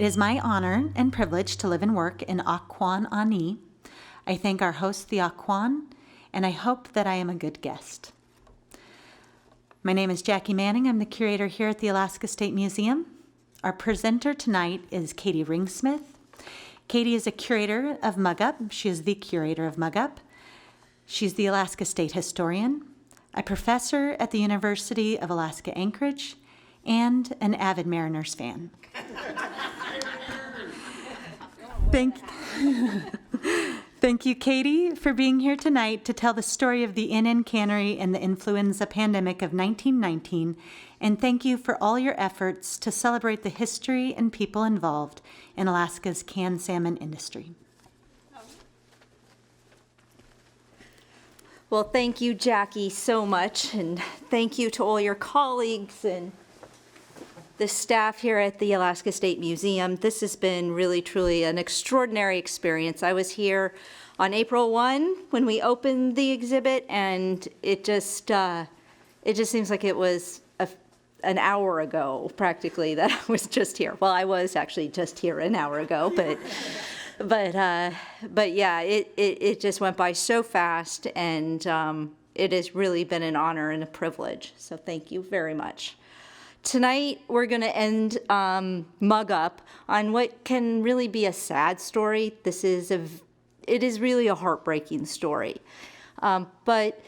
It is my honor and privilege to live and work in Occoquan, Ani. I thank our host, the Occoquan, and I hope that I am a good guest. My name is Jackie Manning. I'm the curator here at the Alaska State Museum. Our presenter tonight is Katie Ringsmuth. Katie is a curator of MugUp. She is the curator of MugUp. She's the Alaska State historian, a professor at the University of Alaska Anchorage, and an avid Mariners fan. Thank you, Katie, for being here tonight to tell the story of the NN Cannery and the Influenza Pandemic of 1919, and thank you for all your efforts to celebrate the history and people involved in Alaska's canned salmon industry. Well, thank you, Jackie, so much, and thank you to all your colleagues and the staff here at the Alaska State Museum. This has been really, truly an extraordinary experience. I was here on April 1 when we opened the exhibit, and it just seems like it was an hour ago, practically, that I was just here. Well, I was actually just here an hour ago, but yeah, it just went by so fast, and it has really been an honor and a privilege. So thank you very much. Tonight, we're going to end MugUp on what can really be a sad story. It is really a heartbreaking story, but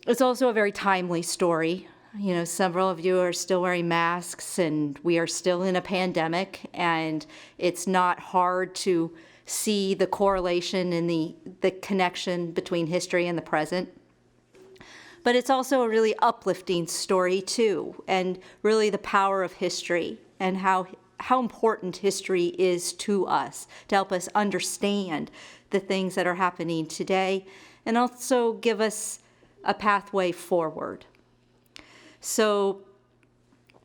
it's also a very timely story. You know, several of you are still wearing masks, and we are still in a pandemic, and it's not hard to see the correlation and the connection between history and the present. But it's also a really uplifting story, too, and really the power of history and how important history is to us to help us understand the things that are happening today and also give us a pathway forward. So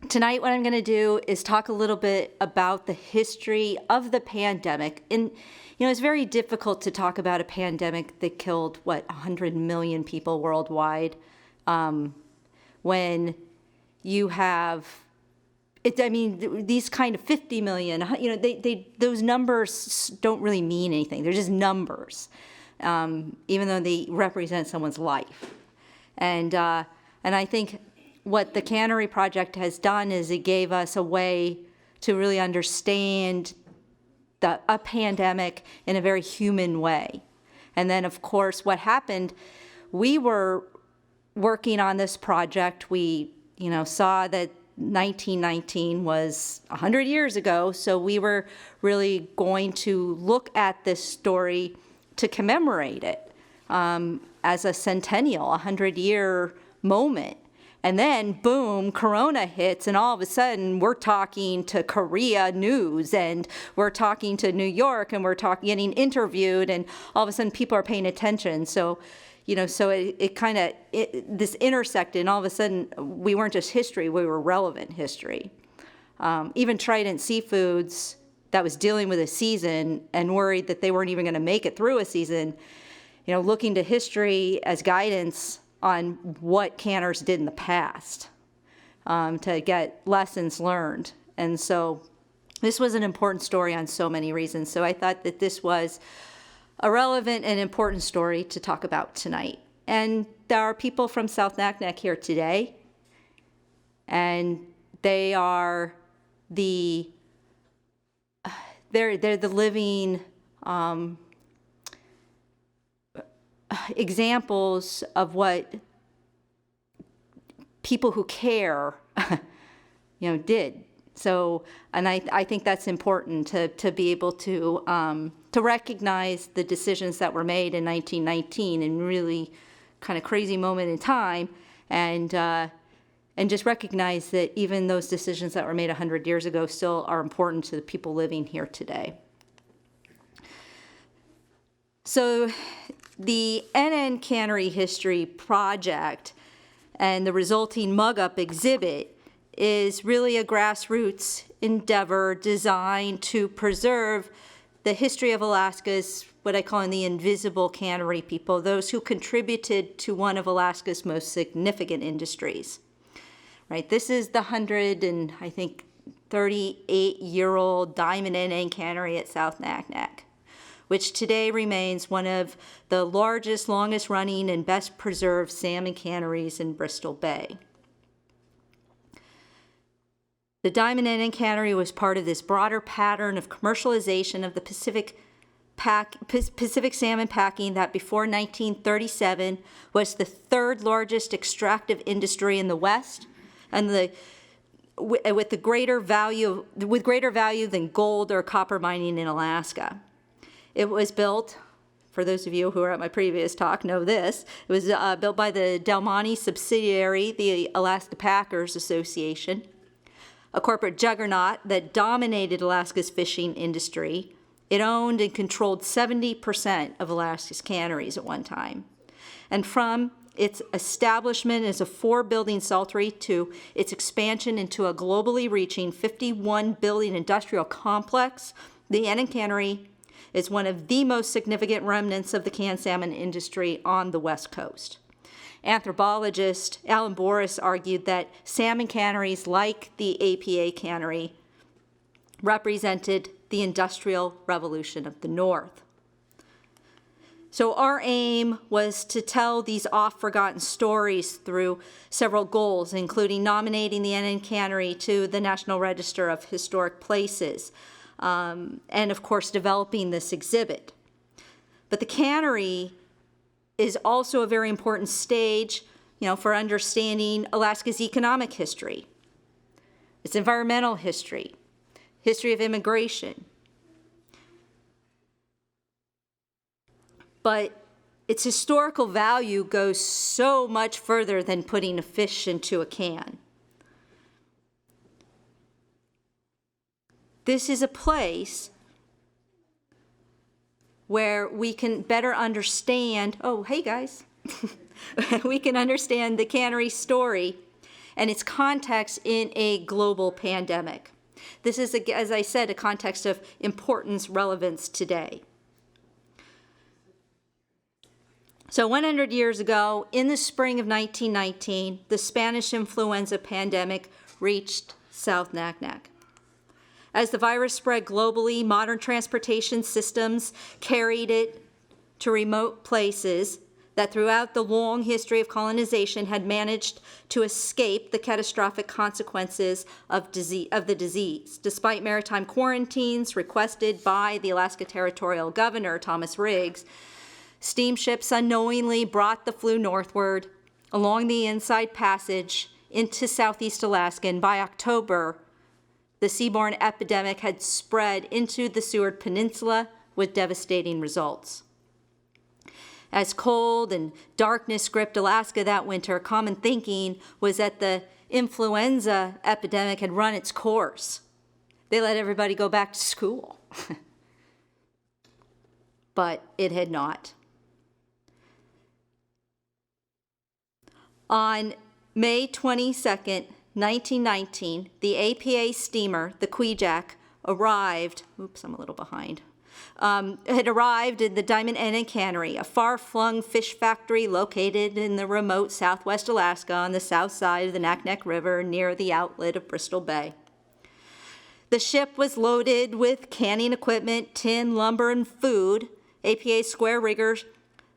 tonight what I'm going to do is talk a little bit about the history of the pandemic. And, you know, it's very difficult to talk about a pandemic that killed, 100 million people worldwide, when you have, these kind of 50 million, you know, those numbers don't really mean anything. They're just numbers, even though they represent someone's life. And I think what the Cannery Project has done is it gave us a way to really understand a pandemic in a very human way. And then, of course, what happened, we were working on this project. We, you know, saw that 1919 was 100 years ago, so we were really going to look at this story to commemorate it as a centennial, 100-year moment. And then, boom, Corona hits, and all of a sudden, we're talking to Korea News, and we're talking to New York, and we're getting interviewed, and all of a sudden, people are paying attention. So, you know, so this intersected, and all of a sudden, we weren't just history, we were relevant history. Even Trident Seafoods, that was dealing with a season and worried that they weren't even going to make it through a season, you know, looking to history as guidance on what canners did in the past to get lessons learned. And so this was an important story on so many reasons. So I thought that this was a relevant and important story to talk about tonight. And there are people from South Naknek here today, and they are they're the living examples of what people who care, you know, did. So, and I think that's important to be able to recognize the decisions that were made in 1919 and really kind of crazy moment in time, and just recognize that even those decisions that were made 100 years ago still are important to the people living here today. So the NN Cannery History Project and the resulting MugUp exhibit is really a grassroots endeavor designed to preserve the history of Alaska's, what I call the invisible cannery people, those who contributed to one of Alaska's most significant industries. Right, this is the 100 and I think 138-year-old diamond NN Cannery at South Naknek, which today remains one of the largest, longest running, and best preserved salmon canneries in Bristol Bay. The diamond NN Cannery was part of this broader pattern of commercialization of the Pacific salmon packing that before 1937 was the third largest extractive industry in the West, and with greater value than gold or copper mining in Alaska. It was built, for those of you who were at my previous talk know this, it was built by the Del Monte subsidiary, the Alaska Packers Association, a corporate juggernaut that dominated Alaska's fishing industry. It owned and controlled 70% of Alaska's canneries at one time. And from its establishment as a 4-building saltery to its expansion into a globally reaching 51-building industrial complex, the NN Cannery is one of the most significant remnants of the canned salmon industry on the West Coast. Anthropologist Alan Boris argued that salmon canneries like the APA cannery represented the Industrial Revolution of the North. So our aim was to tell these oft-forgotten stories through several goals, including nominating the NN Cannery to the National Register of Historic Places, and of course developing this exhibit. But the cannery is also a very important stage, for understanding Alaska's economic history, its environmental history, history of immigration. But its historical value goes so much further than putting a fish into a can. This is a place where we can better understand, oh, hey guys, we can understand the cannery story and its context in a global pandemic. This is, as I said, a context of importance, relevance today. So 100 years ago, in the spring of 1919, the Spanish influenza pandemic reached South Naknek. As the virus spread globally, modern transportation systems carried it to remote places that throughout the long history of colonization had managed to escape the catastrophic consequences of the disease. Despite maritime quarantines requested by the Alaska Territorial Governor, Thomas Riggs, steamships unknowingly brought the flu northward along the Inside Passage into southeast Alaska, and by October, the seaborne epidemic had spread into the Seward Peninsula with devastating results. As cold and darkness gripped Alaska that winter, common thinking was that the influenza epidemic had run its course. They let everybody go back to school. But it had not. On May 22nd, 1919, the APA steamer, the Kvichak, arrived, oops, I'm a little behind, had arrived in the Diamond NN Cannery, a far-flung fish factory located in the remote southwest Alaska on the south side of the Naknek River near the outlet of Bristol Bay. The ship was loaded with canning equipment, tin, lumber, and food. APA square riggers,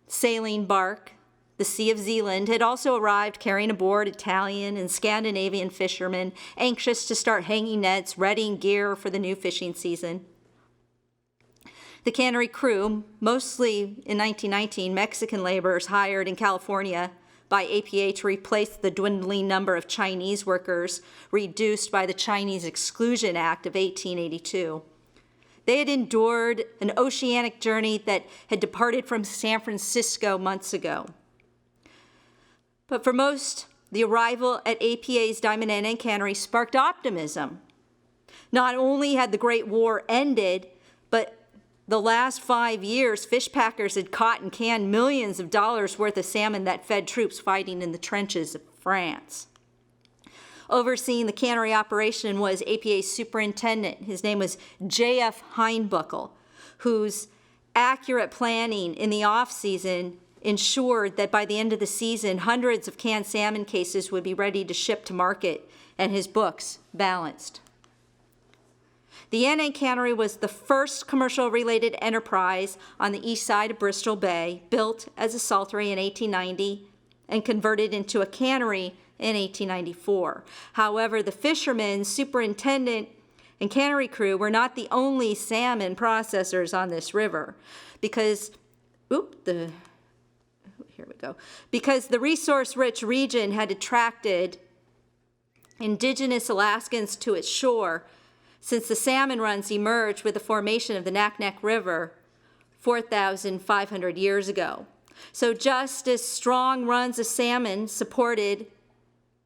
sailing bark, the Sea of Zealand, had also arrived carrying aboard Italian and Scandinavian fishermen anxious to start hanging nets, readying gear for the new fishing season. The cannery crew, mostly in 1919 Mexican laborers hired in California by APA to replace the dwindling number of Chinese workers reduced by the Chinese Exclusion Act of 1882. They had endured an oceanic journey that had departed from San Francisco months ago. But for most, the arrival at APA's Diamond NN Cannery sparked optimism. Not only had the Great War ended, but the last 5 years, fish packers had caught and canned millions of dollars worth of salmon that fed troops fighting in the trenches of France. Overseeing the cannery operation was APA's superintendent. His name was J.F. Heinbuckle, whose accurate planning in the off-season ensured that by the end of the season, hundreds of canned salmon cases would be ready to ship to market, and his books balanced. The NN Cannery was the first commercial-related enterprise on the east side of Bristol Bay, built as a saltery in 1890 and converted into a cannery in 1894. However, the fishermen, superintendent, and cannery crew were not the only salmon processors on this river because, because the resource-rich region had attracted indigenous Alaskans to its shore since the salmon runs emerged with the formation of the Naknek River 4,500 years ago. So just as strong runs of salmon supported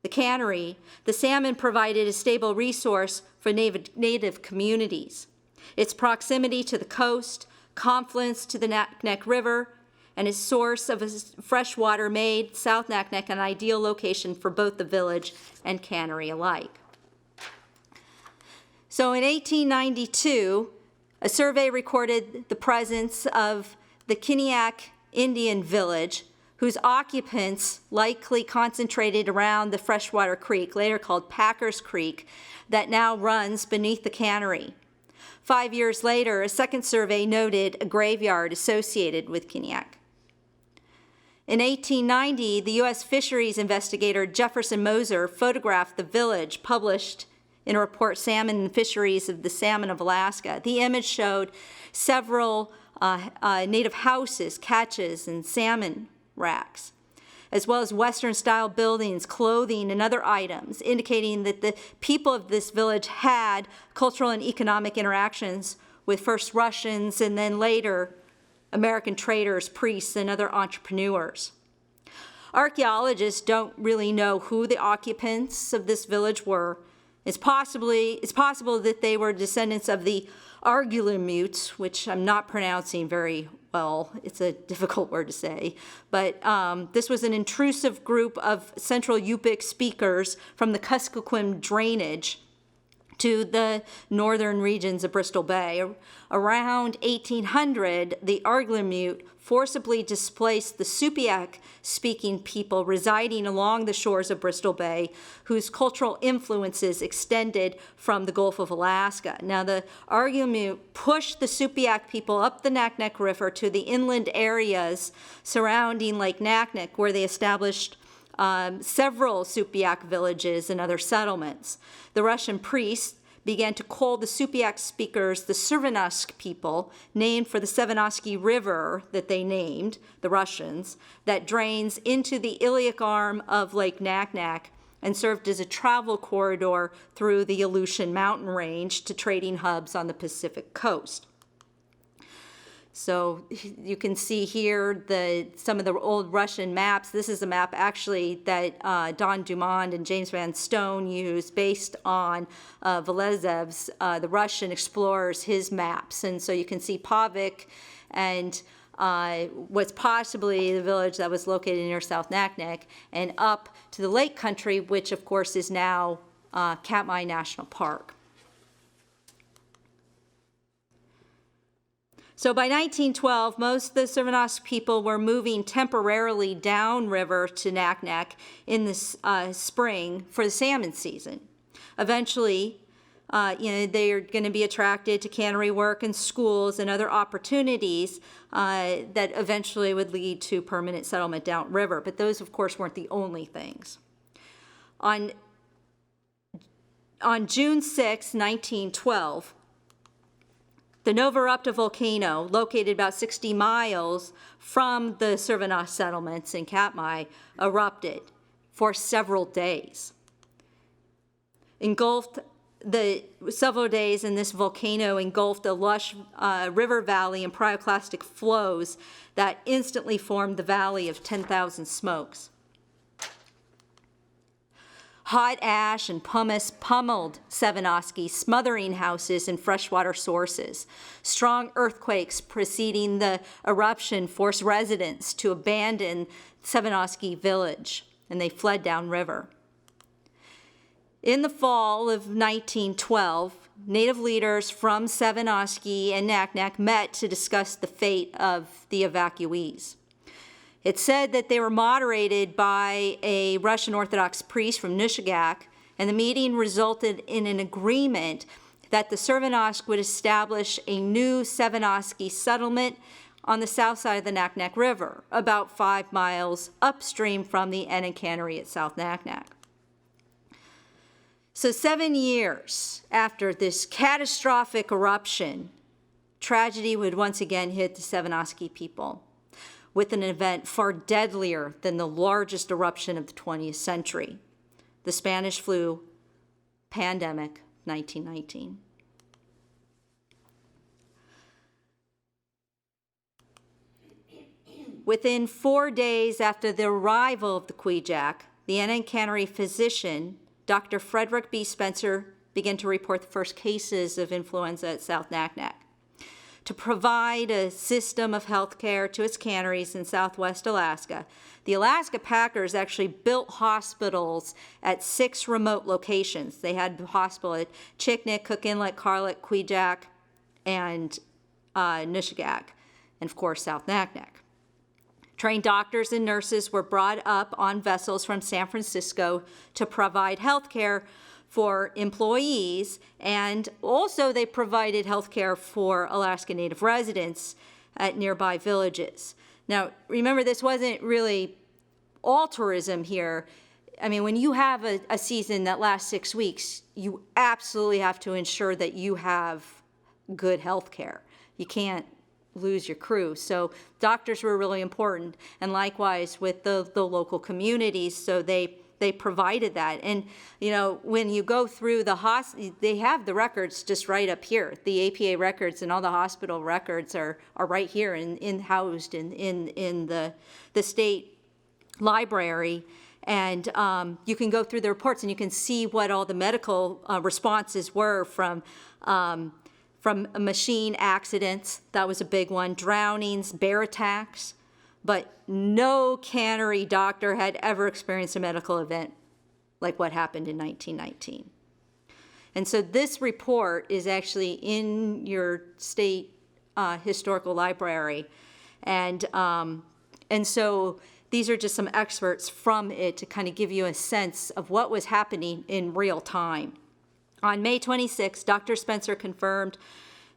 the cannery, the salmon provided a stable resource for native communities. Its proximity to the coast, confluence to the Naknek River, and its source of fresh water made South Naknek an ideal location for both the village and cannery alike. So in 1892, a survey recorded the presence of the Kiniak Indian village, whose occupants likely concentrated around the freshwater creek, later called Packers Creek, that now runs beneath the cannery. 5 years later, a second survey noted a graveyard associated with Kiniak. In 1890, the U.S. fisheries investigator Jefferson Moser photographed the village, published in a report, Salmon and Fisheries of the Salmon of Alaska. The image showed several native houses, caches, and salmon racks, as well as Western-style buildings, clothing, and other items, indicating that the people of this village had cultural and economic interactions with first Russians and then later American traders, priests, and other entrepreneurs. Archaeologists don't really know who the occupants of this village were. It's possible that they were descendants of the Argulimutes, which I'm not pronouncing very well. It's a difficult word to say. But this was an intrusive group of Central Yupik speakers from the Kuskokwim drainage to the northern regions of Bristol Bay. Around 1800, the Argulimute forcibly displaced the Supiaq-speaking people residing along the shores of Bristol Bay, whose cultural influences extended from the Gulf of Alaska. Now, the Argulimute pushed the Supiaq people up the Naknek River to the inland areas surrounding Lake Naknek, where they established several Supiaq villages and other settlements. The Russian priests began to call the Supiaq speakers the Servanovsk people, named for the Sevanovsky River that they named, the Russians, that drains into the iliac arm of Lake Naknek and served as a travel corridor through the Aleutian mountain range to trading hubs on the Pacific coast. So you can see here some of the old Russian maps. This is a map actually that Don Dumont and James Van Stone used based on Velezev's, the Russian explorers, his maps. And so you can see Pavik and what's possibly the village that was located near South Naknek, and up to the lake country, which of course is now Katmai National Park. So by 1912, most of the Servanovsk people were moving temporarily downriver to Naknek in the spring for the salmon season. Eventually, they are going to be attracted to cannery work and schools and other opportunities that eventually would lead to permanent settlement downriver. But those, of course, weren't the only things. On June 6, 1912, the Novorupta volcano, located about 60 miles from the Servanov settlements in Katmai, erupted for several days. Several days in this volcano engulfed a lush river valley and pyroclastic flows that instantly formed the Valley of 10,000 Smokes. Hot ash and pumice pummeled Sevanovsky, smothering houses and freshwater sources. Strong earthquakes preceding the eruption forced residents to abandon Sevanovsky village, and they fled downriver. In the fall of 1912, Native leaders from Sevanovsky and Naknek met to discuss the fate of the evacuees. It's said that they were moderated by a Russian Orthodox priest from Nushagak, and the meeting resulted in an agreement that the Cervenosk would establish a new Sevenoski settlement on the south side of the Naknek River, about 5 miles upstream from the NN Cannery at South Naknek. So 7 years after this catastrophic eruption, tragedy would once again hit the Sevenoski people with an event far deadlier than the largest eruption of the 20th century, the Spanish flu pandemic, 1919. Within 4 days after the arrival of the Kvichak, the NN Cannery physician, Dr. Frederick B. Spencer, began to report the first cases of influenza at South Naknek. To provide a system of health care to its canneries in southwest Alaska, the Alaska Packers actually built hospitals at 6 remote locations. They had a hospital at Chiknik, Cook Inlet, Karluk, Kvichak, and Nushagak, and of course South Naknek. Trained doctors and nurses were brought up on vessels from San Francisco to provide health care for employees, and also they provided health care for Alaska Native residents at nearby villages. Now, remember, this wasn't really all tourism here. I mean, when you have a season that lasts 6 weeks, you absolutely have to ensure that you have good health care. You can't lose your crew. So doctors were really important, and likewise with the local communities, so they provided that. And, you know, when you go through the they have the records just right up here. The APA records and all the hospital records are right here housed in the state library. And you can go through the reports and you can see what all the medical responses were from machine accidents. That was a big one. Drownings, bear attacks. But no cannery doctor had ever experienced a medical event like what happened in 1919. And so this report is actually in your state historical library. And so these are just some excerpts from it to kind of give you a sense of what was happening in real time. On May 26, Dr. Spencer confirmed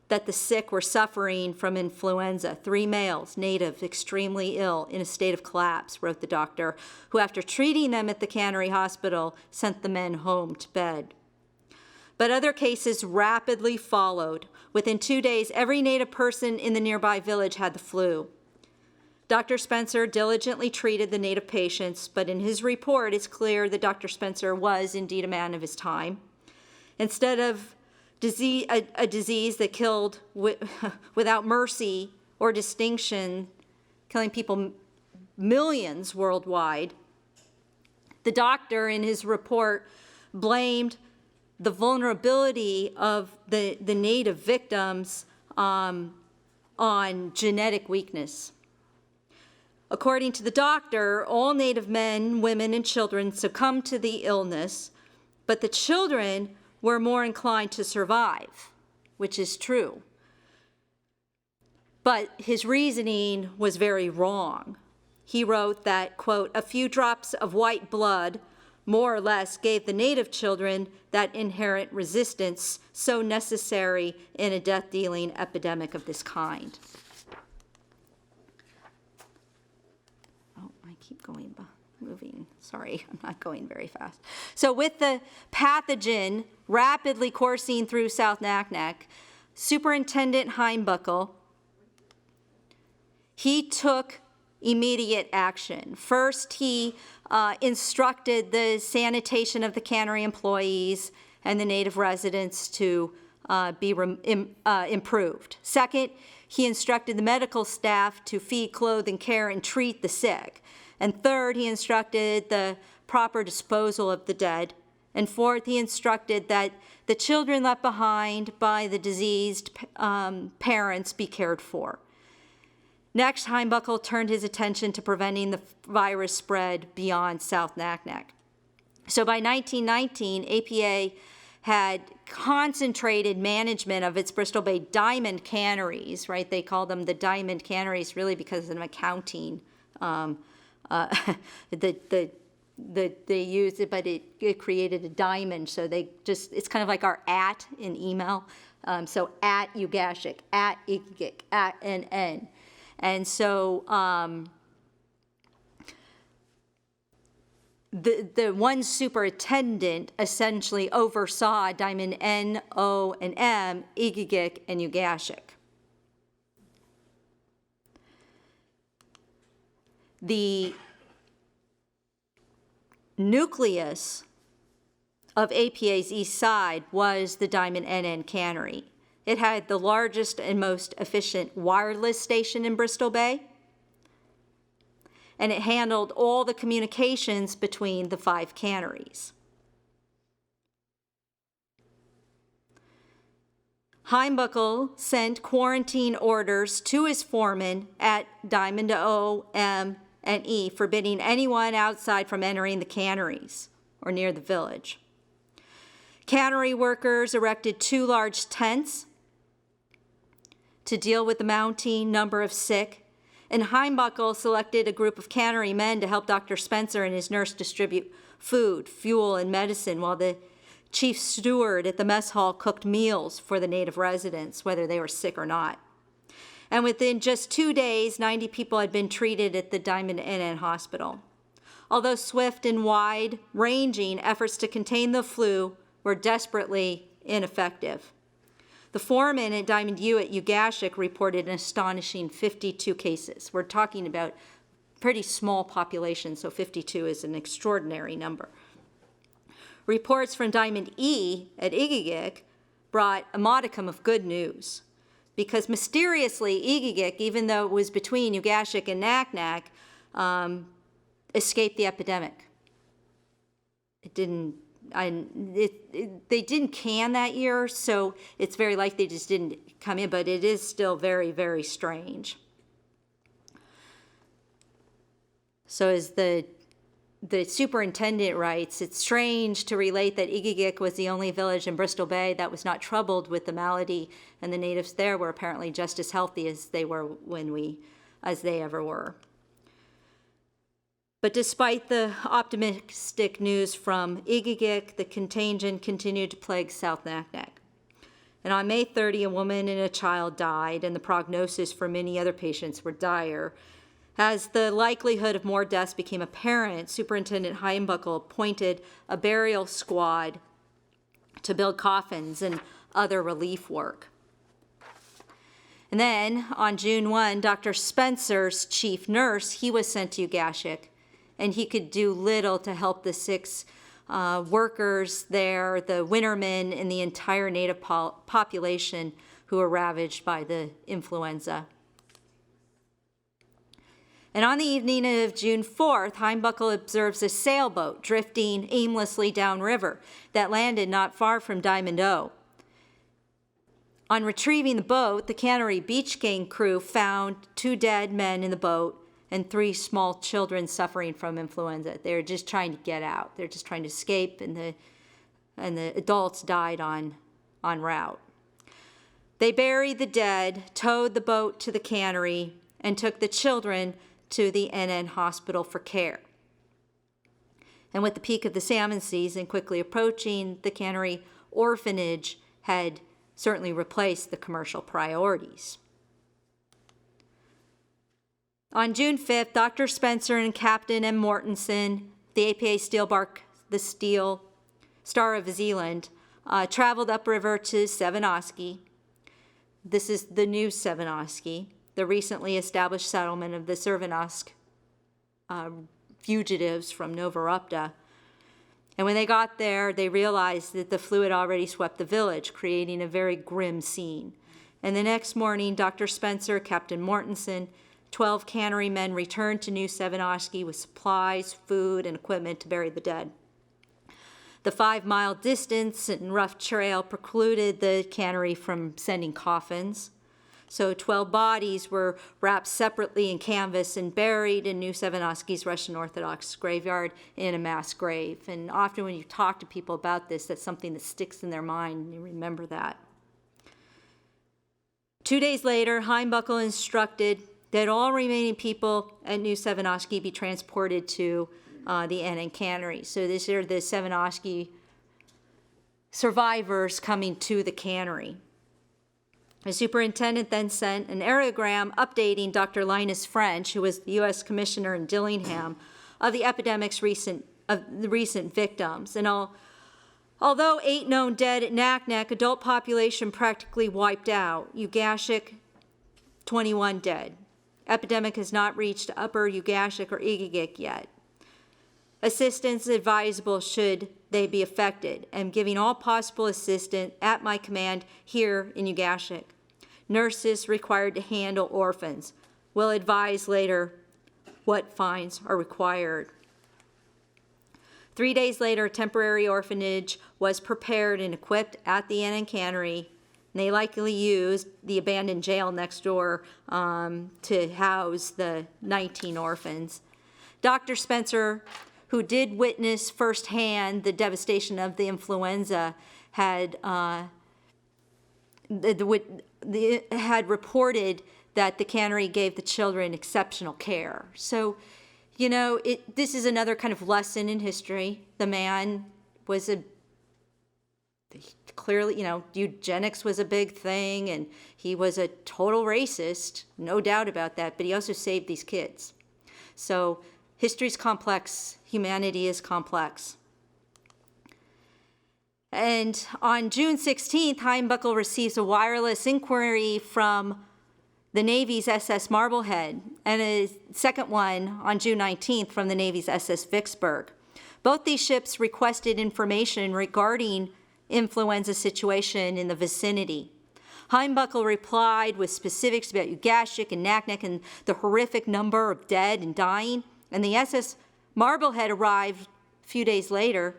that the sick were suffering from influenza. 3 males, native, extremely ill, in a state of collapse, wrote the doctor, who after treating them at the Cannery Hospital, sent the men home to bed. But other cases rapidly followed. Within 2 days, every native person in the nearby village had the flu. Dr. Spencer diligently treated the native patients, but in his report, it's clear that Dr. Spencer was indeed a man of his time. Instead of a disease that killed without mercy or distinction, killing people millions worldwide, the doctor in his report blamed the vulnerability of the native victims on genetic weakness. According to the doctor, all native men, women, and children succumbed to the illness, but the children were more inclined to survive, which is true. But his reasoning was very wrong. He wrote that, quote, a few drops of white blood more or less gave the native children that inherent resistance so necessary in a death-dealing epidemic of this kind. Oh, I keep moving. Sorry, I'm not going very fast. So with the pathogen rapidly coursing through South Naknek, Superintendent Heimbuckle, he took immediate action. First, he instructed the sanitation of the cannery employees and the native residents to be improved. Second, he instructed the medical staff to feed, clothe, and care and treat the sick. And third, he instructed the proper disposal of the dead. And fourth, he instructed that the children left behind by the diseased parents be cared for. Next, Heimbuckle turned his attention to preventing the virus spread beyond South Naknek. So by 1919, APA had concentrated management of its Bristol Bay diamond canneries, right? They call them the diamond canneries really because of an accounting. The that they used it, but it created a diamond. So it's kind of like our at in email. So at Ugashik, at Igigik, at NN. And so the one superintendent essentially oversaw Diamond N, O, and M, Igigik, and Ugashik. The nucleus of APA's east side was the Diamond NN Cannery. It had the largest and most efficient wireless station in Bristol Bay, and it handled all the communications between the 5 canneries. Heimbuckle sent quarantine orders to his foreman at Diamond O, M, and E, forbidding anyone outside from entering the canneries or near the village. Cannery workers erected 2 large tents to deal with the mounting number of sick, and Heimbuckle selected a group of cannery men to help Dr. Spencer and his nurse distribute food, fuel, and medicine, while the chief steward at the mess hall cooked meals for the native residents, whether they were sick or not. And within just 2 days, 90 people had been treated at the Diamond NN Hospital. Although swift and wide-ranging efforts to contain the flu were desperately ineffective. The foreman at Diamond U at Ugashik reported an astonishing 52 cases. We're talking about pretty small population, so 52 is an extraordinary number. Reports from Diamond E at Igigik brought a modicum of good news, because mysteriously Igigik, even though it was between Ugashik and Naknek, escaped the epidemic. They didn't can that year, so it's very likely they just didn't come in, but it is still very, very strange. So as the superintendent writes, it's strange to relate that Igigik was the only village in Bristol Bay that was not troubled with the malady, and the natives there were apparently just as healthy as they ever were. But despite the optimistic news from Igigik, the contagion continued to plague South Naknek. And on May 30, a woman and a child died, and the prognosis for many other patients were dire. As the likelihood of more deaths became apparent, Superintendent Heimbuckle appointed a burial squad to build coffins and other relief work. And then, on June 1, Dr. Spencer's chief nurse, he was sent to Ugashik, and he could do little to help the 6 workers there, the wintermen, and the entire native population who were ravaged by the influenza. And on the evening of June 4th, Heimbuckle observes a sailboat drifting aimlessly downriver that landed not far from Diamond O. On retrieving the boat, the Cannery Beach Gang crew found 2 dead men in the boat and 3 small children suffering from influenza. They were just trying to get out. They're just trying to escape, and the adults died en route. They buried the dead, towed the boat to the cannery, and took the children to the NN hospital for care. And with the peak of the salmon season quickly approaching, the cannery orphanage had certainly replaced the commercial priorities. On June 5th, Dr. Spencer and Captain M. Mortensen, the APA Steelbark, the Steel, Star of Zealand, traveled upriver to Sevenoski. This is the new Sevenoski, the recently established settlement of the Servanosk fugitives from Novorupta. And when they got there, they realized that the flu had already swept the village, creating a very grim scene. And the next morning, Dr. Spencer, Captain Mortensen, 12 cannery men returned to New Sevenoski with supplies, food, and equipment to bury the dead. The 5-mile distance and rough trail precluded the cannery from sending coffins. So 12 bodies were wrapped separately in canvas and buried in New Sevenoski's Russian Orthodox graveyard in a mass grave. And often when you talk to people about this, that's something that sticks in their mind, and you remember that. 2 days later, Heimbuckle instructed that all remaining people at New Sevenoski be transported to the NN Cannery. So these are the Savanowski survivors coming to the cannery. The superintendent then sent an aerogram updating Dr. Linus French, who was the U.S. Commissioner in Dillingham, of the epidemic's recent victims. And although 8 known dead at Naknek, adult population practically wiped out. Ugashik, 21 dead. Epidemic has not reached Upper Ugashik or Igigik yet. Assistance advisable should they be affected. I'm giving all possible assistance at my command here in Ugashik. Nurses required to handle orphans. Will advise later what fines are required. 3 days later, a temporary orphanage was prepared and equipped at the NN Cannery. They likely used the abandoned jail next door to house the 19 orphans. Dr. Spencer, who did witness firsthand the devastation of the influenza, had reported that the cannery gave the children exceptional care. So, you know, this is another kind of lesson in history. The man was clearly, you know, eugenics was a big thing, and he was a total racist, no doubt about that, but he also saved these kids. So history's complex, humanity is complex. And on June 16th, Heimbuckle receives a wireless inquiry from the Navy's SS Marblehead, and a second one on June 19th from the Navy's SS Vicksburg. Both these ships requested information regarding influenza situation in the vicinity. Heimbuckle replied with specifics about Ugashik and Naknek and the horrific number of dead and dying, and the SS Marblehead arrived a few days later.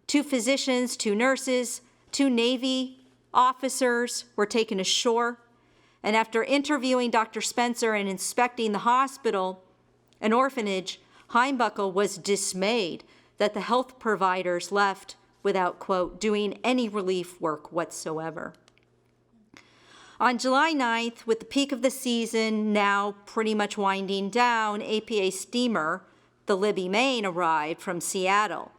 2 physicians, 2 nurses, 2 Navy officers were taken ashore, and after interviewing Dr. Spencer and inspecting the hospital and orphanage, Heimbuckle was dismayed that the health providers left without, quote, doing any relief work whatsoever. On July 9th, with the peak of the season now pretty much winding down, APA steamer, the Libby, Maine, arrived from Seattle.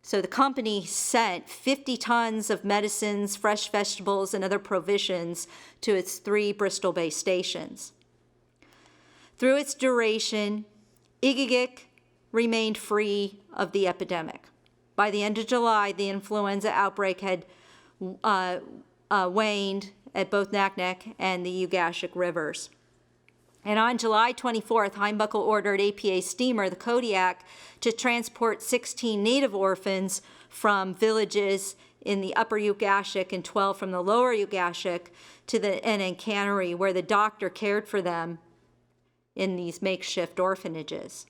So the company sent 50 tons of medicines, fresh vegetables, and other provisions to its 3 Bristol Bay stations. Through its duration, Igigik remained free of the epidemic. By the end of July, the influenza outbreak had waned at both Naknek and the Ugashik rivers. And on July 24th, Heimbuckle ordered APA steamer, the Kodiak, to transport 16 native orphans from villages in the upper Ugashik and 12 from the lower Ugashik to the NN Cannery, where the doctor cared for them in these makeshift orphanages.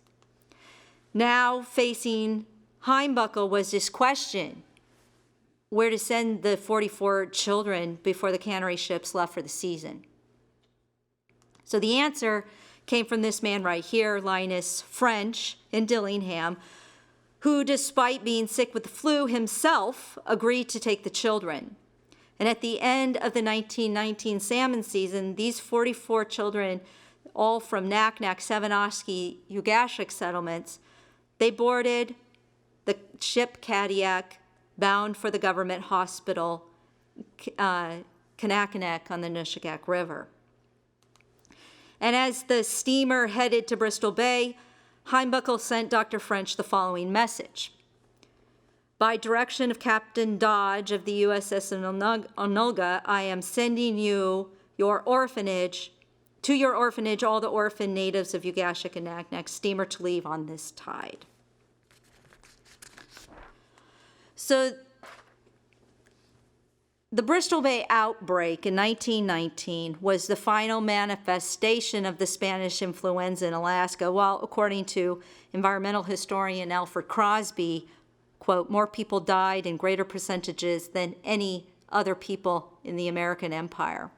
Now facing Heimbuckle was this question: where to send the 44 children before the cannery ships left for the season. So the answer came from this man right here, Linus French in Dillingham, who, despite being sick with the flu himself, agreed to take the children. And at the end of the 1919 salmon season, these 44 children, all from Naknek, Savanowski, Ugashik settlements, they boarded the ship Kodiak, bound for the government hospital, Kanakanek on the Nushagak River. And as the steamer headed to Bristol Bay, Heimbuckle sent Dr. French the following message. By direction of Captain Dodge of the USS Onulga, I am sending your orphanage all the orphan natives of Ugashik and Naknek, steamer to leave on this tide. So the Bristol Bay outbreak in 1919 was the final manifestation of the Spanish influenza in Alaska, while, according to environmental historian Alfred Crosby, quote, more people died in greater percentages than any other people in the American empire.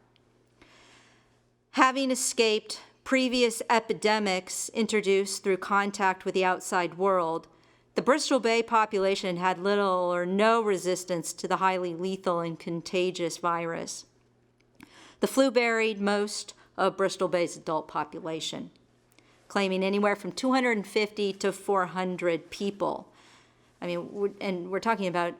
Having escaped previous epidemics introduced through contact with the outside world, the Bristol Bay population had little or no resistance to the highly lethal and contagious virus. The flu buried most of Bristol Bay's adult population. claiming anywhere from 250 to 400 people. I mean, we're talking about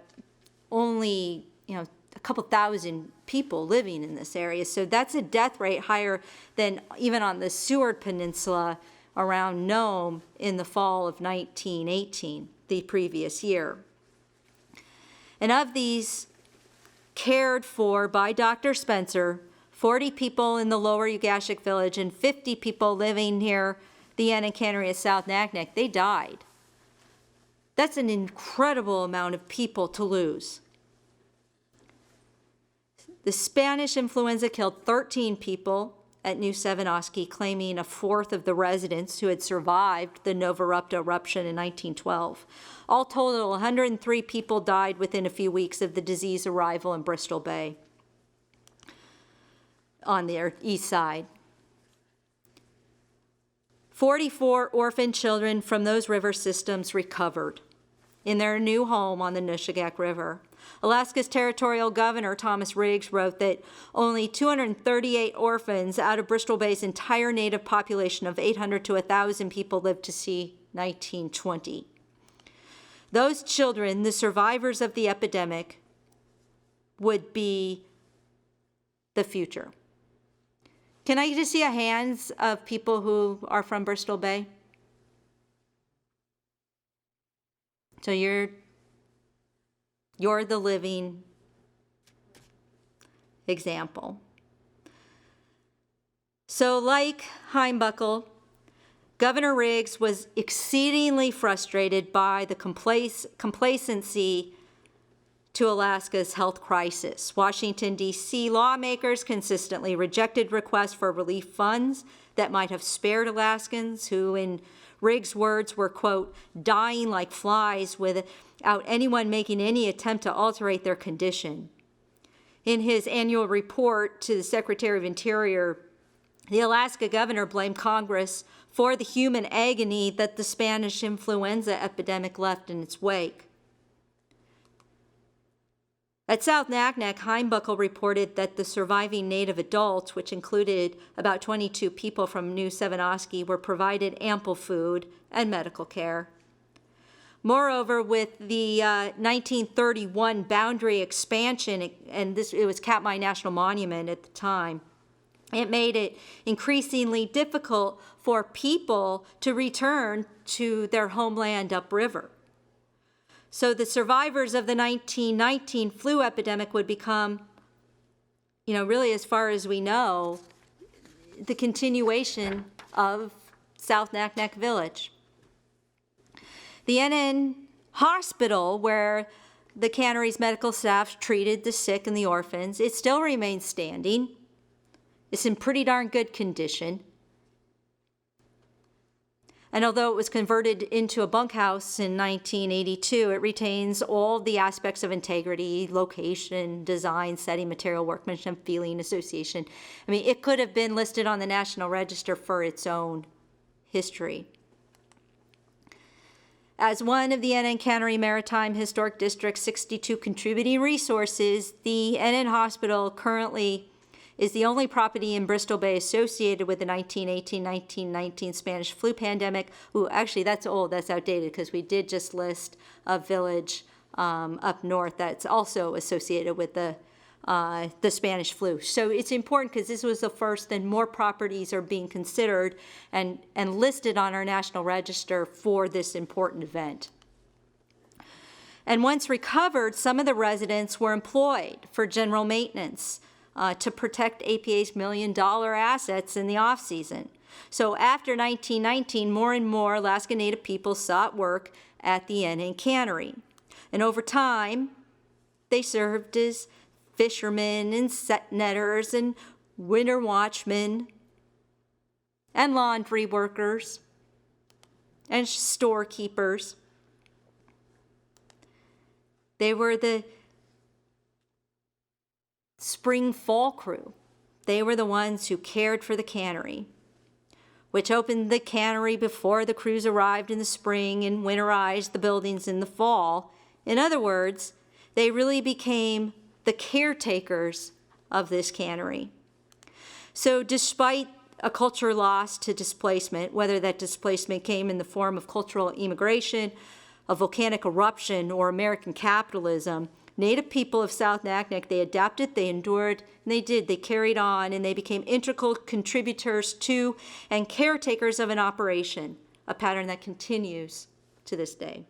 only, a couple thousand people living in this area. So that's a death rate higher than even on the Seward Peninsula around Nome in the fall of 1918, the previous year. And of these cared for by Dr. Spencer, 40 people in the lower Ugashic village and 50 people living near the NN Cannery at South Naknek, they died. That's an incredible amount of people to lose. The Spanish influenza killed 13 people at New Sevenoski, claiming a fourth of the residents who had survived the Novarupta eruption in 1912. All total, 103 people died within a few weeks of the disease arrival in Bristol Bay on the east side. 44 orphan children from those river systems recovered in their new home on the Nushagak River. Alaska's territorial governor, Thomas Riggs, wrote that only 238 orphans out of Bristol Bay's entire native population of 800 to 1,000 people lived to see 1920. Those children, the survivors of the epidemic, would be the future. Can I just see a hands of people who are from Bristol Bay? So you're the living example. So like Heimbuckle, Governor Riggs was exceedingly frustrated by the complacency to Alaska's health crisis. Washington, D.C. lawmakers consistently rejected requests for relief funds that might have spared Alaskans who, in Riggs' words, were, quote, dying like flies without anyone making any attempt to alterate their condition. In his annual report to the Secretary of Interior, the Alaska governor blamed Congress for the human agony that the Spanish influenza epidemic left in its wake. At South Naknek, Heimbuckle reported that the surviving native adults, which included about 22 people from New Sevenoski, were provided ample food and medical care. Moreover, with the 1931 boundary expansion, and it was Katmai National Monument at the time, it made it increasingly difficult for people to return to their homeland upriver. So the survivors of the 1919 flu epidemic would become, really as far as we know, the continuation of South Naknek Village. The NN hospital, where the cannery's medical staff treated the sick and the orphans, it still remains standing. It's in pretty darn good condition. And although it was converted into a bunkhouse in 1982, it retains all the aspects of integrity, location, design, setting, material, workmanship, feeling, association. I mean, it could have been listed on the National Register for its own history. As one of the NN Cannery Maritime Historic District's 62 contributing resources, the NN Hospital currently is the only property in Bristol Bay associated with the 1918-1919 Spanish flu pandemic. Ooh, actually, that's old. That's outdated because we did just list a village up north that's also associated with the Spanish flu. So it's important because this was the first, and more properties are being considered and listed on our National Register for this important event. And once recovered, some of the residents were employed for general maintenance to protect APA's $1 million assets in the off-season. So after 1919, more and more Alaska Native people sought work at the NN Cannery. And over time, they served as fishermen and set netters and winter watchmen and laundry workers and storekeepers. They were the spring fall crew. They were the ones who cared for the cannery, which opened the cannery before the crews arrived in the spring and winterized the buildings in the fall. In other words, they really became the caretakers of this cannery. So despite a culture lost to displacement, whether that displacement came in the form of cultural immigration, a volcanic eruption, or American capitalism. Native people of South Naknek, they adapted, they endured, and they carried on, and they became integral contributors to and caretakers of an operation, a pattern that continues to this day.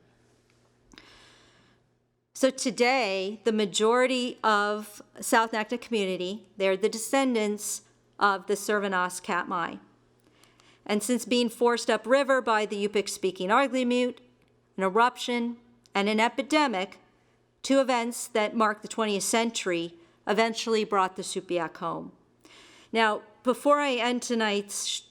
So today, the majority of South Naknek community, they're the descendants of the Servanas Katmai. And since being forced upriver by the Yupik-speaking Arglimute, an eruption, and an epidemic, two events that marked the 20th century eventually brought the Supiaq home. Now, before I end tonight's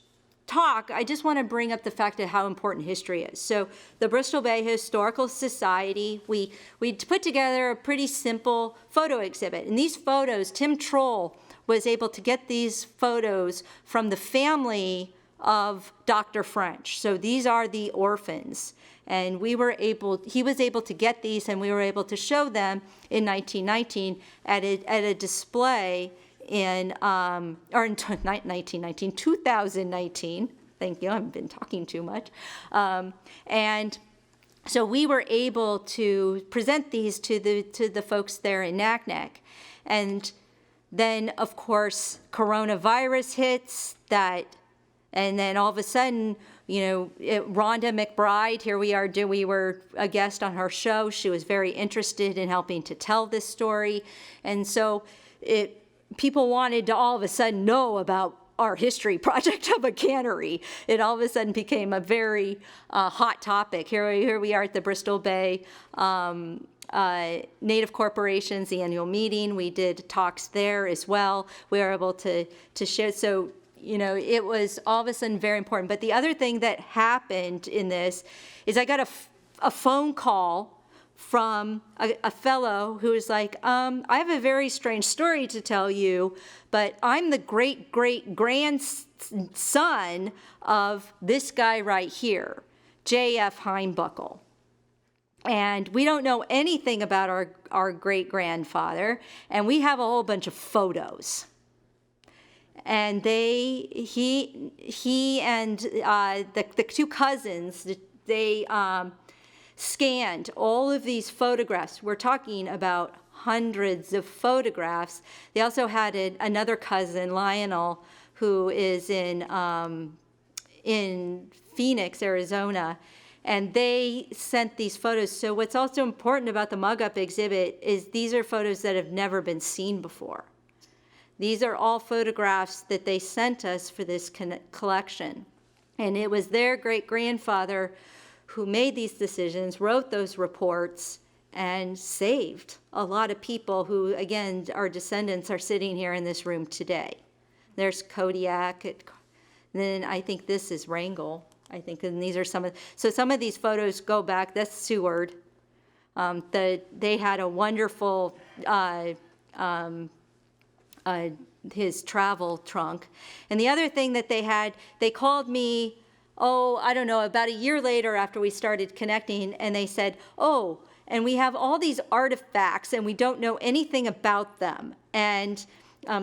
talk, I just want to bring up the fact of how important history is. So the Bristol Bay Historical Society, we put together a pretty simple photo exhibit. And these photos, Tim Troll was able to get these photos from the family of Dr. French. So these are the orphans. And he was able to get these, and we were able to show them in 1919 at a display in 2019. Thank you, I haven't been talking too much. And so we were able to present these to the folks there in Naknek. And then, of course, coronavirus hits and then all of a sudden, Rhonda McBride, here we were a guest on her show. She was very interested in helping to tell this story. And so people wanted to all of a sudden know about our history project of a cannery. It all of a sudden became a very hot topic. Here we are at the Bristol Bay Native Corporations, the annual meeting. We did talks there as well. We were able to share. So, it was all of a sudden very important. But the other thing that happened in this is I got a phone call from a fellow who was like, I have a very strange story to tell you, but I'm the great-great-grandson of this guy right here, J.F. Heinbuckle. And we don't know anything about our great-grandfather, and we have a whole bunch of photos. And he and the two cousins, they scanned all of these photographs. We're talking about hundreds of photographs. They also had another cousin, Lionel, who is in Phoenix, Arizona, and they sent these photos. So what's also important about the mug-up exhibit is these are photos that have never been seen before. These are all photographs that they sent us for this collection. And it was their great-grandfather who made these decisions, wrote those reports, and saved a lot of people who, again, our descendants are sitting here in this room today. There's Kodiak, then I think this is Wrangell, I think, and these are some of these photos go back, that's Seward. They had a wonderful, his travel trunk. And the other thing that they called me, I don't know, about a year later after we started connecting, and they said, and we have all these artifacts and we don't know anything about them. And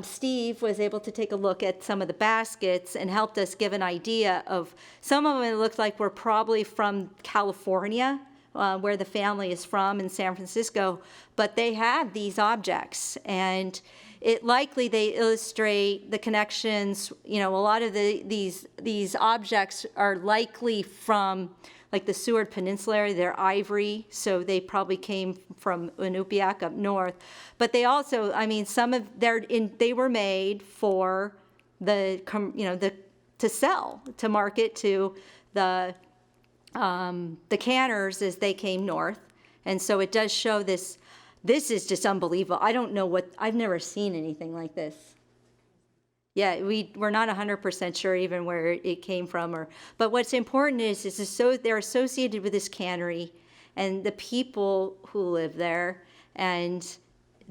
Steve was able to take a look at some of the baskets and helped us give an idea of, some of them it looked like were probably from California, where the family is from in San Francisco, but they had these objects, and they illustrate the connections. A lot of these objects are likely from like the Seward Peninsula area. They're ivory, so they probably came from Inupiaq up north. But they also, they were made for to sell, to market to the canners as they came north. And so it does show this. This is just unbelievable. I don't know I've never seen anything like this. Yeah, we're not 100% sure even where it came from. But what's important is they're associated with this cannery and the people who live there and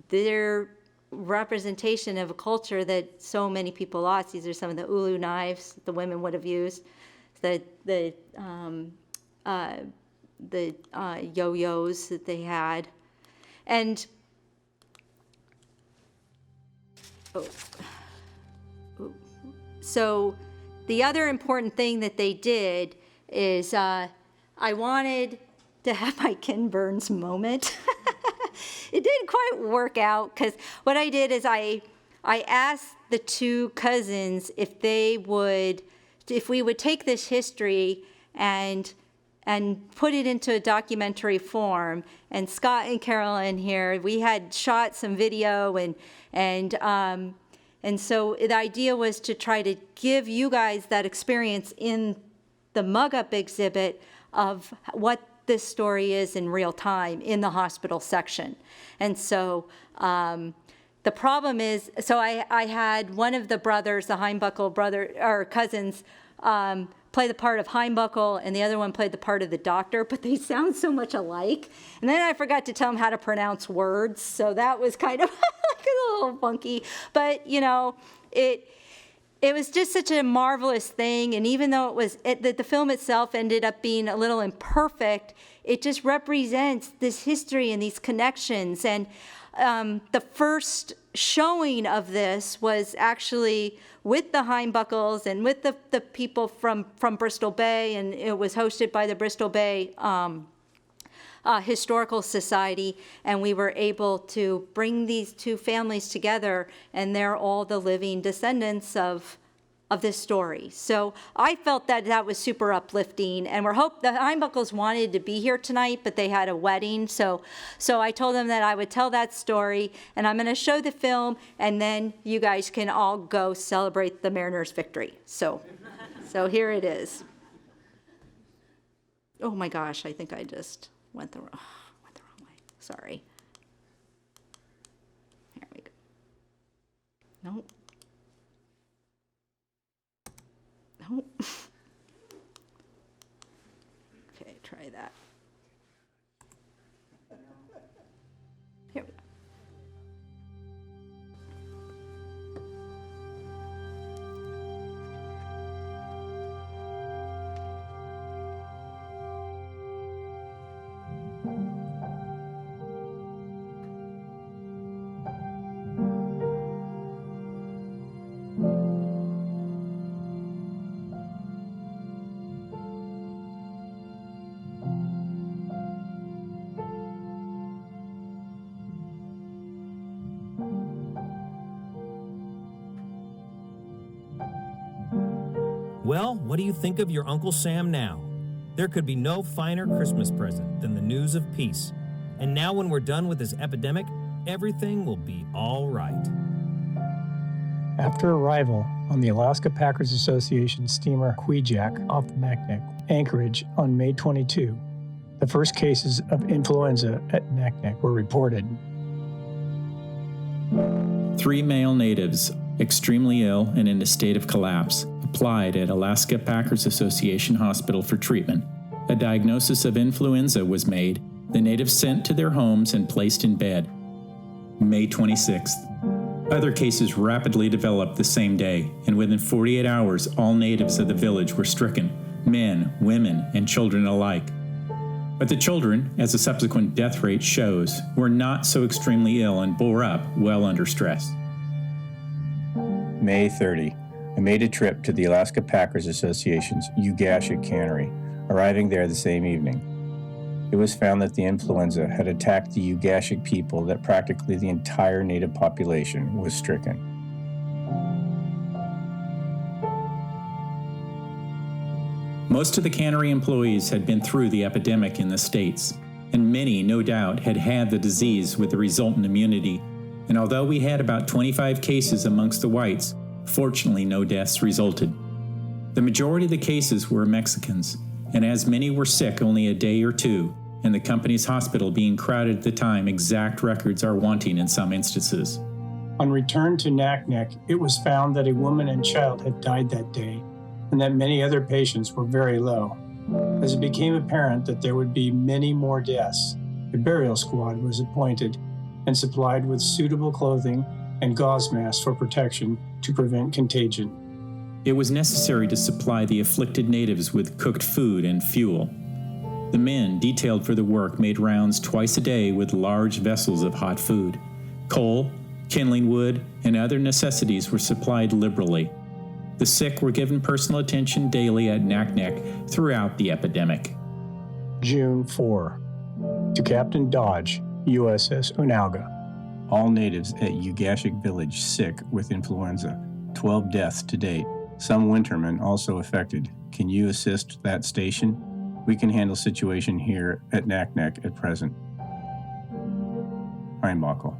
their representation of a culture that so many people lost. These are some of the ulu knives that the women would have used, the yo-yos that they had. And so the other important thing that they did is I wanted to have my Ken Burns moment. It didn't quite work out, because what I did is I asked the two cousins if we would take this history and put it into a documentary form. And Scott and Carolyn here, we had shot some video, and so the idea was to try to give you guys that experience in the mug-up exhibit of what this story is in real time in the hospital section. And so the problem is, so I had one of the brothers, the Heimbuckle brother or cousins, play the part of Heimbuckle, and the other one played the part of the doctor, but they sound so much alike. And then I forgot to tell them how to pronounce words, so that was kind of like a little funky. But you know, it was just such a marvelous thing, and even though the film itself ended up being a little imperfect, it just represents this history and these connections. And the first showing of this was actually with the Heimbuckles and with the people from Bristol Bay, and it was hosted by the Bristol Bay Historical Society, and we were able to bring these two families together, and they're all the living descendants of this story. So I felt that was super uplifting, and the Heimbuckles wanted to be here tonight, but they had a wedding, so I told them that I would tell that story, and I'm going to show the film, and then you guys can all go celebrate the Mariners' victory. So here it is. Oh my gosh, I think I just went the wrong way. Sorry. Here we go. Nope. Okay, try that. Here we go. Well, what do you think of your Uncle Sam now? There could be no finer Christmas present than the news of peace. And now when we're done with this epidemic, everything will be all right. After arrival on the Alaska Packers Association steamer Kvichak off Naknek, Anchorage on May 22, the first cases of influenza at Naknek were reported. 3 male natives, extremely ill and in a state of collapse, applied at Alaska Packers Association Hospital for treatment. A diagnosis of influenza was made, the natives sent to their homes and placed in bed. May 26th. Other cases rapidly developed the same day, and within 48 hours, all natives of the village were stricken, men, women, and children alike. But the children, as the subsequent death rate shows, were not so extremely ill and bore up well under stress. May 30. I made a trip to the Alaska Packers Association's Ugashik Cannery, arriving there the same evening. It was found that the influenza had attacked the Ugashik people, that practically the entire native population was stricken. Most of the cannery employees had been through the epidemic in the States, and many, no doubt, had had the disease with the resultant immunity. And although we had about 25 cases amongst the whites, fortunately no deaths resulted. The majority of the cases were Mexicans, and as many were sick only a day or two, and the company's hospital being crowded at the time, exact records are wanting in some instances. On return to Naknek, it was found that a woman and child had died that day, and that many other patients were very low. As it became apparent that there would be many more deaths, a burial squad was appointed and supplied with suitable clothing and gauze masks for protection to prevent contagion. It was necessary to supply the afflicted natives with cooked food and fuel. The men detailed for the work made rounds twice a day with large vessels of hot food. Coal, kindling wood, and other necessities were supplied liberally. The sick were given personal attention daily at Naknek throughout the epidemic. June 4. To Captain Dodge, USS Unalga. All natives at Ugashik Village sick with influenza. 12 deaths to date. Some wintermen also affected. Can you assist that station? We can handle situation here at Naknek at present. Einbachel.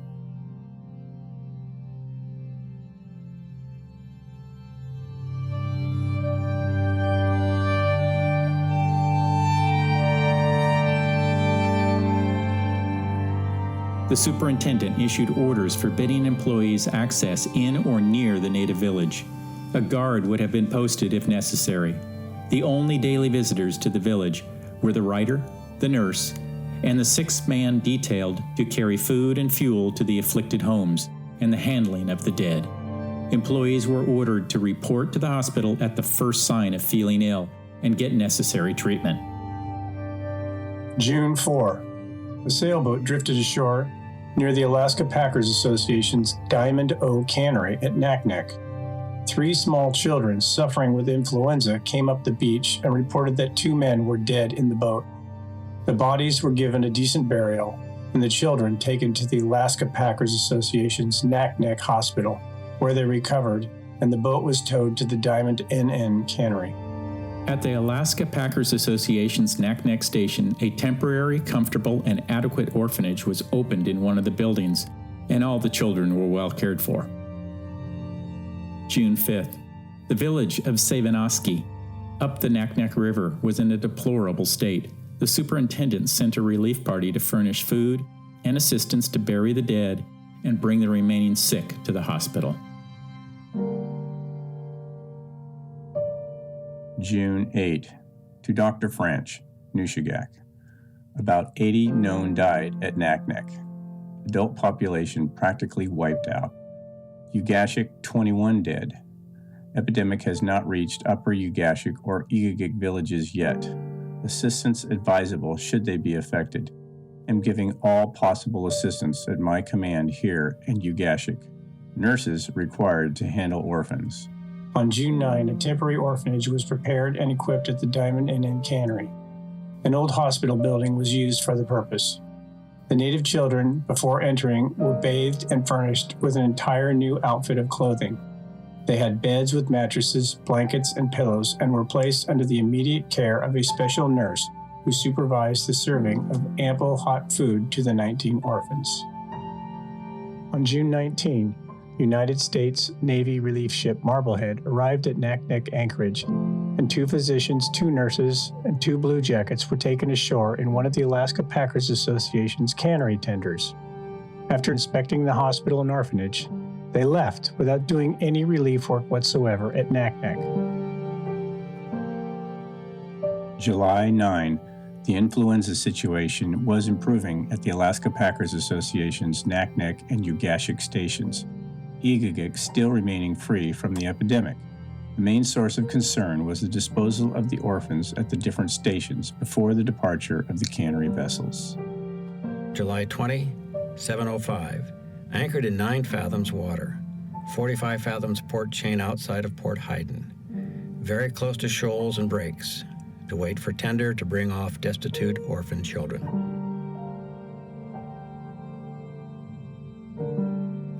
The superintendent issued orders forbidding employees access in or near the native village. A guard would have been posted if necessary. The only daily visitors to the village were the writer, the nurse, and the 6-man detailed to carry food and fuel to the afflicted homes and the handling of the dead. Employees were ordered to report to the hospital at the first sign of feeling ill and get necessary treatment. June 4. A sailboat drifted ashore near the Alaska Packers Association's Diamond O Cannery at Naknek. 3 small children suffering with influenza came up the beach and reported that 2 men were dead in the boat. The bodies were given a decent burial, and the children taken to the Alaska Packers Association's Naknek Hospital, where they recovered, and the boat was towed to the Diamond NN Cannery. At the Alaska Packers Association's Naknek station, a temporary, comfortable, and adequate orphanage was opened in one of the buildings, and all the children were well cared for. June 5th. The village of Savanoski, up the Naknek River, was in a deplorable state. The superintendent sent a relief party to furnish food and assistance to bury the dead and bring the remaining sick to the hospital. June 8. To Dr. French, Nushagak. About 80 known died at Naknek. Adult population practically wiped out. Ugashik, 21 dead. Epidemic has not reached Upper Ugashik or Igagik villages yet. Assistance advisable should they be affected. Am giving all possible assistance at my command here in Ugashik. Nurses required to handle orphans. On June 9, a temporary orphanage was prepared and equipped at the Diamond NN Cannery. An old hospital building was used for the purpose. The native children, before entering, were bathed and furnished with an entire new outfit of clothing. They had beds with mattresses, blankets, and pillows, and were placed under the immediate care of a special nurse who supervised the serving of ample hot food to the 19 orphans. On June 19, United States Navy relief ship Marblehead arrived at Naknek Anchorage, and 2 physicians, 2 nurses, and 2 blue jackets were taken ashore in one of the Alaska Packers Association's cannery tenders. After inspecting the hospital and orphanage, they left without doing any relief work whatsoever at Naknek. July 9. The influenza situation was improving at the Alaska Packers Association's Naknek and Ugashik stations. Igagik still remaining free from the epidemic. The main source of concern was the disposal of the orphans at the different stations before the departure of the cannery vessels. July 20, 7:05. Anchored in 9 fathoms water, 45 fathoms port chain outside of Port Hayden. Very close to shoals and breaks, to wait for tender to bring off destitute orphan children.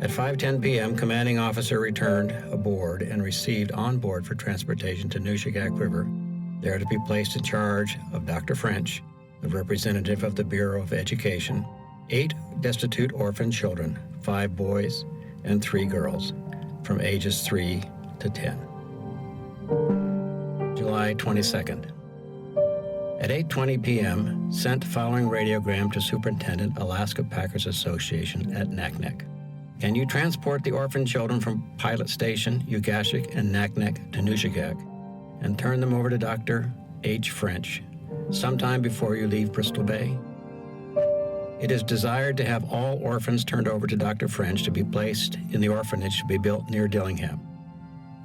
At 5:10 p.m., commanding officer returned aboard and received on board for transportation to Nushagak River, there to be placed in charge of Dr. French, the representative of the Bureau of Education, 8 destitute orphan children, 5 boys and 3 girls, from ages 3 to 10. July 22nd. At 8:20 p.m., sent following radiogram to Superintendent, Alaska Packers Association at Naknek. Can you transport the orphan children from Pilot Station, Ugashik, and Naknek to Nushagak and turn them over to Dr. H. French sometime before you leave Bristol Bay? It is desired to have all orphans turned over to Dr. French to be placed in the orphanage to be built near Dillingham.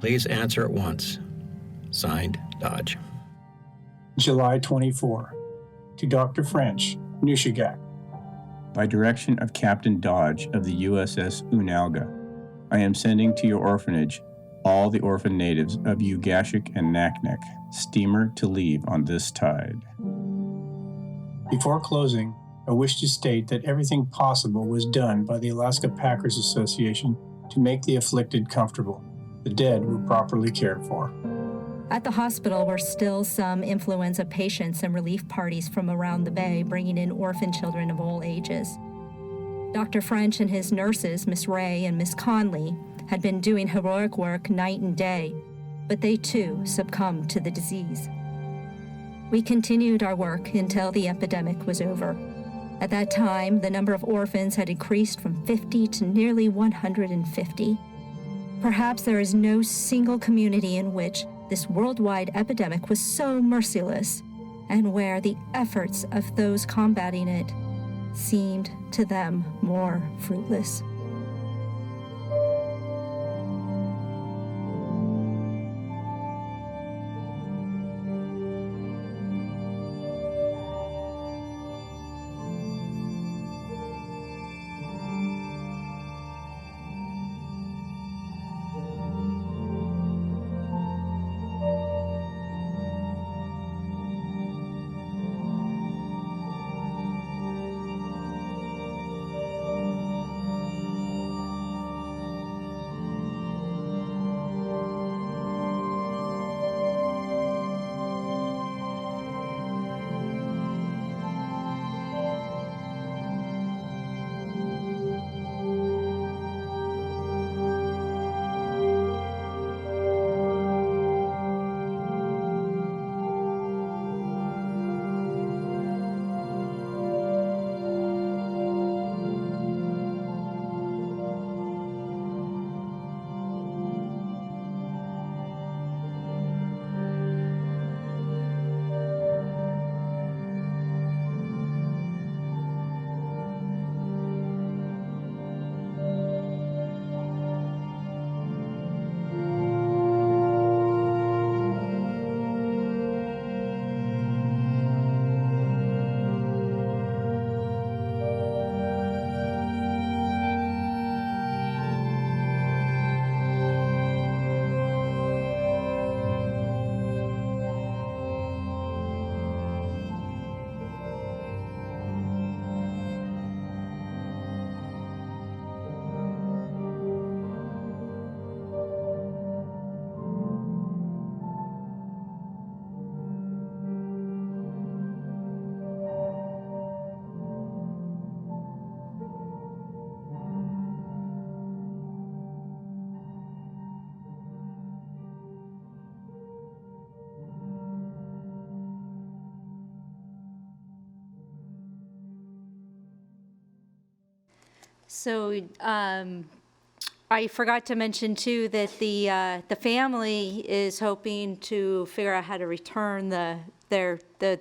Please answer at once. Signed, Dodge. July 24. To Dr. French, Nushagak. By direction of Captain Dodge of the USS Unalga, I am sending to your orphanage all the orphan natives of Ugashik and Naknek, steamer to leave on this tide. Before closing, I wish to state that everything possible was done by the Alaska Packers Association to make the afflicted comfortable. The dead were properly cared for. At the hospital were still some influenza patients and relief parties from around the bay bringing in orphan children of all ages. Dr. French and his nurses, Miss Ray and Miss Conley, had been doing heroic work night and day, but they too succumbed to the disease. We continued our work until the epidemic was over. At that time, the number of orphans had increased from 50 to nearly 150. Perhaps there is no single community in which this worldwide epidemic was so merciless, and where the efforts of those combating it seemed to them more fruitless. So I forgot to mention too that the family is hoping to figure out how to return the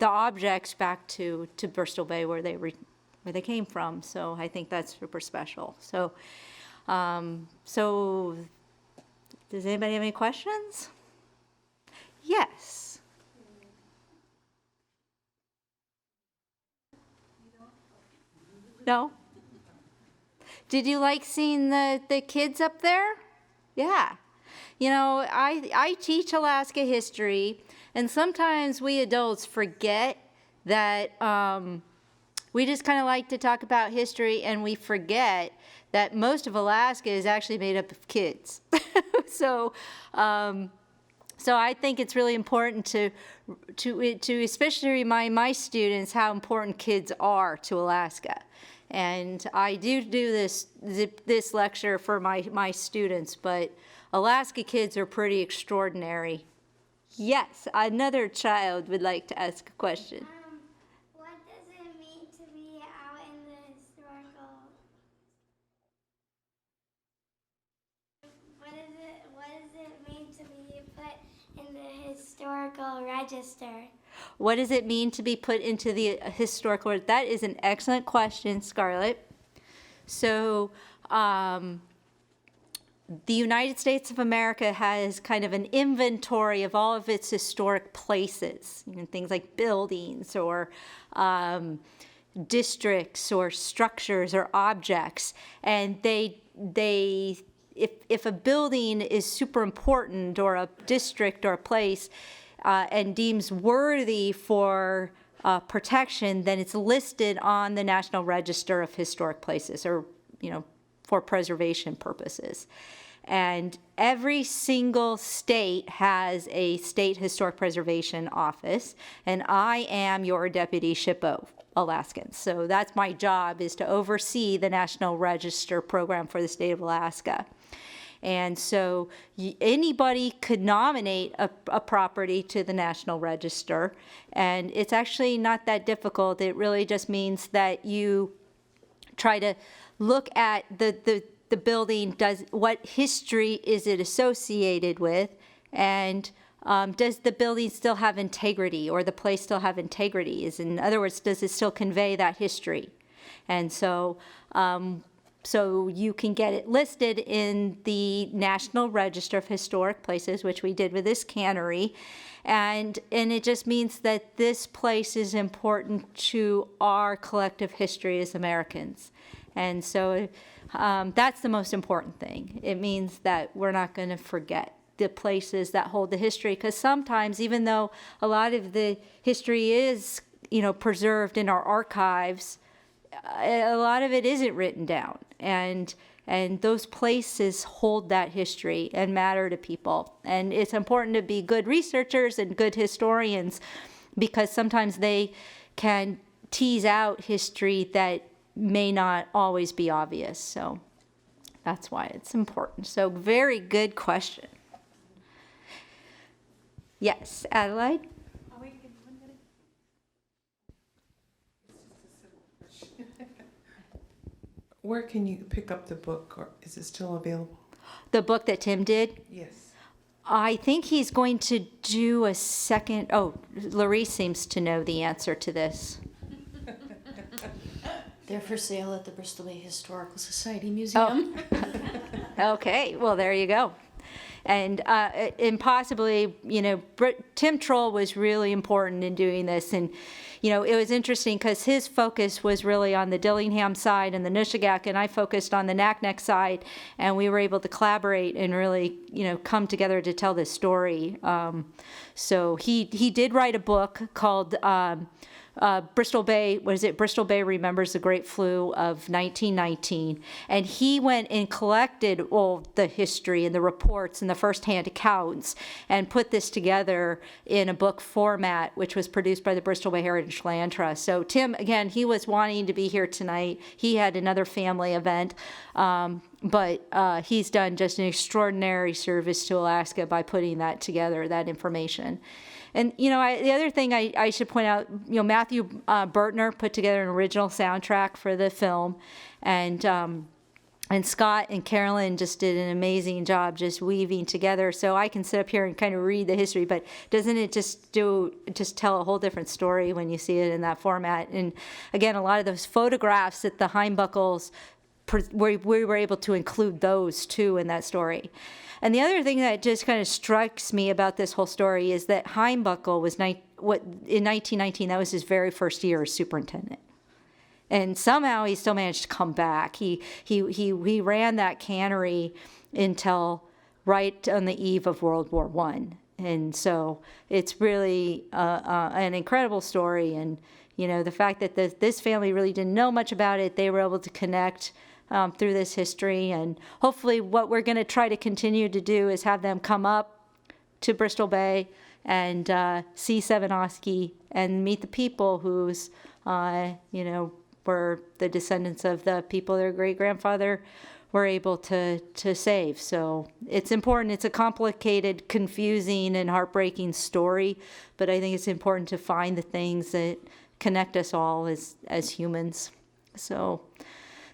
objects back to Bristol Bay where they came from. So I think that's super special. So so does anybody have any questions? Yes. No? Did you like seeing the kids up there? Yeah. You know, I teach Alaska history, and sometimes we adults forget that we just kind of like to talk about history, and we forget that most of Alaska is actually made up of kids. So I think it's really important to especially remind my students how important kids are to Alaska. And I do this lecture for my students, but Alaska kids are pretty extraordinary. Yes, another child would like to ask a question. What does it mean to be out in the historical? What does it mean to be put in the historical register? What does it mean to be put into the historical? That is an excellent question, Scarlett. So the United States of America has kind of an inventory of all of its historic places, you know, things like buildings or districts or structures or objects, and they if a building is super important, or a district or a place, and deems worthy for protection, then it's listed on the National Register of Historic Places, or, for preservation purposes. And every single state has a state historic preservation office, and I am your deputy SHPO Alaskan. So that's my job, is to oversee the National Register program for the state of Alaska. And so anybody could nominate a property to the National Register, and it's actually not that difficult. It really just means that you try to look at the building, what history is it associated with, and does the building still have integrity, or the place still have integrity? In other words, does it still convey that history? And so so you can get it listed in the National Register of Historic Places, which we did with this cannery. And it just means that this place is important to our collective history as Americans. And so that's the most important thing. It means that we're not going to forget the places that hold the history, because sometimes, even though a lot of the history is, preserved in our archives, a lot of it isn't written down, and those places hold that history and matter to people. And it's important to be good researchers and good historians, because sometimes they can tease out history that may not always be obvious. So that's why it's important. So very good question. Yes, Adelaide? Where can you pick up the book, or is it still available? The book that Tim did? Yes. I think he's going to do a second. Oh, Larry seems to know the answer to this. They're for sale at the Bristol Bay Historical Society Museum. Oh. Okay, well, there you go. And possibly, Tim Troll was really important in doing this. And, it was interesting because his focus was really on the Dillingham side and the Nushagak, and I focused on the Naknek side. And we were able to collaborate and really, come together to tell this story. So he did write a book called Bristol Bay, Bristol Bay Remembers the Great Flu of 1919. And he went and collected all the history and the reports and the firsthand accounts and put this together in a book format, which was produced by the Bristol Bay Heritage Land Trust. So Tim, again, he was wanting to be here tonight. He had another family event, but he's done just an extraordinary service to Alaska by putting that together, that information. And, the other thing I should point out, Matthew Bertner put together an original soundtrack for the film, and Scott and Carolyn just did an amazing job just weaving together. So I can sit up here and kind of read the history, but doesn't it just tell a whole different story when you see it in that format? And again, a lot of those photographs at the Heimbuckles, we were able to include those too in that story. And the other thing that just kind of strikes me about this whole story is that Heimbuckle was in 1919, that was his very first year as superintendent. And somehow he still managed to come back. He ran that cannery until right on the eve of World War I. And so it's really an incredible story. And, the fact that this family really didn't know much about it, they were able to connect through this history. And hopefully what we're going to try to continue to do is have them come up to Bristol Bay and see Sevenoski and meet the people who's, were the descendants of the people their great-grandfather were able to save. So it's important. It's a complicated, confusing, and heartbreaking story, but I think it's important to find the things that connect us all as humans. So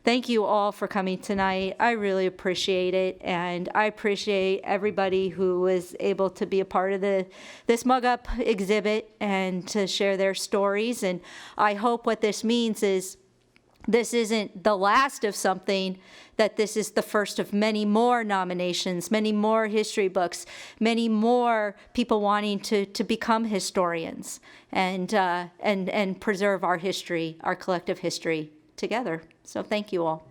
thank you all for coming tonight. I really appreciate it, and I appreciate everybody who was able to be a part of this Mug Up exhibit and to share their stories. And I hope what this means is this isn't the last of something, that this is the first of many more nominations, many more history books, many more people wanting to become historians and preserve our history, our collective history together. So thank you all.